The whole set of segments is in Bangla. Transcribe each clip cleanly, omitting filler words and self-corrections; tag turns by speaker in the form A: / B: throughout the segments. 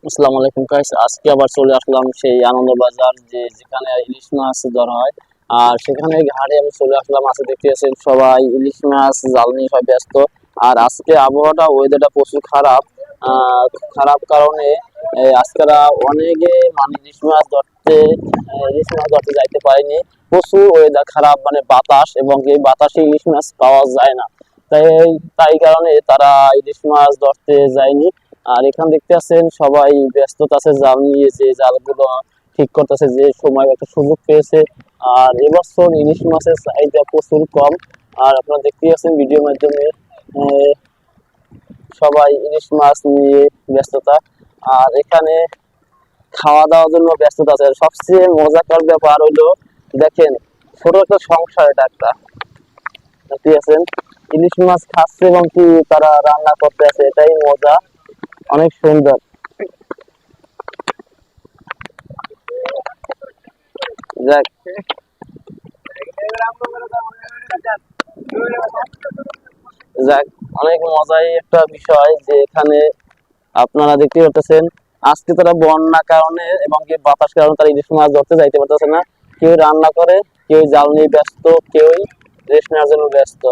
A: আসসালামু আলাইকুম গাইস, আজকে আবার চলে আসলাম সেই আনন্দবাজার যেখানে ইলিশ মাছ ধরা হয়। আর সেখানে ঘাটে আমি চলে আসলাম। আজকে দেখতেছেন সবাই ইলিশ মাছ জাল নিয়ে সবাই ব্যস্ত। আর আজকে আবহাওয়াটা ওয়েদারটা প্রচুর খারাপ। খারাপ কারণে আজকেরা অনেকে মানে ইলিশ মাছ ধরতে যাইতে পারেনি। প্রচুর ওয়েদার খারাপ, মানে বাতাস, এবং এই বাতাসে ইলিশ মাছ পাওয়া যায় না। তাই তাই কারণে তারা ইলিশ মাছ ধরতে যায়নি। আর এখানে দেখতে পাচ্ছেন সবাই ব্যস্ততা আছে জাল নিয়ে, যে জালগুলো ঠিক করতেছে, যে সময় একটা সুযোগ পেয়েছে। আর এবছর ইলিশ মাছের চাহিদা প্রচুর কম। আর আপনারা দেখতে পাচ্ছেন ভিডিওর মাধ্যমে সবাই ইলিশ মাছ নিয়ে ব্যস্ততা। আর এখানে খাওয়া দাওয়ার জন্য ব্যস্ততা আছে। আর সবচেয়ে মজার ব্যাপার হইলো, দেখেন, ছোট একটা সংসার, এটা একটা দেখতে পাচ্ছেন ইলিশ মাছ খাচ্ছে এবং কি তারা রান্না করতে আছে, এটাই মজা, অনেক সুন্দর। যাক, যাক, অনেক মজাই একটা বিষয় যে এখানে আপনারা দেখতে পাচ্ছেন আজকে তারা বন্যা কারণে এবং কি বাতাস কারণে তারা ইলিশ মাছ ধরতে যাইতে পারতেছে না। কেউ রান্না করে, কেউ জাল নিয়ে ব্যস্ত, কেউই রেস্ট নেওয়ার জন্য ব্যস্ত।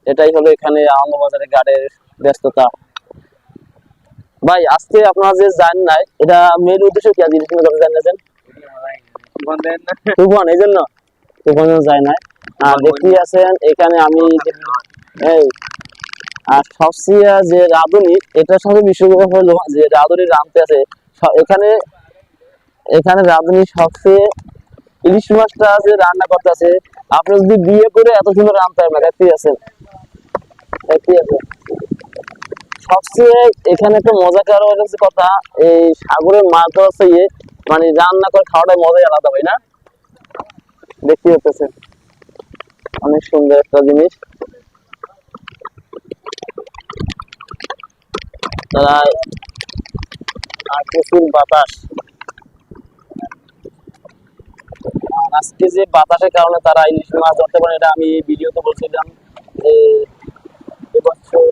A: এটাই হলো এখানে আনন্দবাজারের গাড়ির ব্যস্ততা। ভাই, আজকে আপনারা যে জান নাই, এটা মেন উদ্দেশ্য কি? আজ ইলিশ মাছ ধরতে জানিয়েছেন তুফান, এই জন্য তুফান যায় না। আর দেখতে আছেন এখানে আমি এই, আর সবচেয়ে যে রাঁধুনি, এটার সাথে বিষয় হলো যে রাঁধুনি রাঁধতে আছে এখানে। এখানে রাঁধুনি সবচেয়ে ইলিশ মাছটা যে রান্না করতে আছে। আপনি যদি বিয়ে করে এত সুন্দর রাঁধতে হবে না, দেখতে আছেন, দেখতে আছেন। সবচেয়ে এখানে একটা মজা কারণ হচ্ছে কথা, এই সাগরের মাছ ধরা চেয়ে মানে রান্না করে খাওয়াটাই মজাই আলাদা, ভাই না? দেখতে পাচ্ছেন অনেক সুন্দর একটা জিনিস। তারা আর প্রচুর বাতাস। আর আজকে যে বাতাসের কারণে তারা ইলিশ মাছ ধরতে পারে, এটা আমি ভিডিওতে বলছিলাম যে এবছর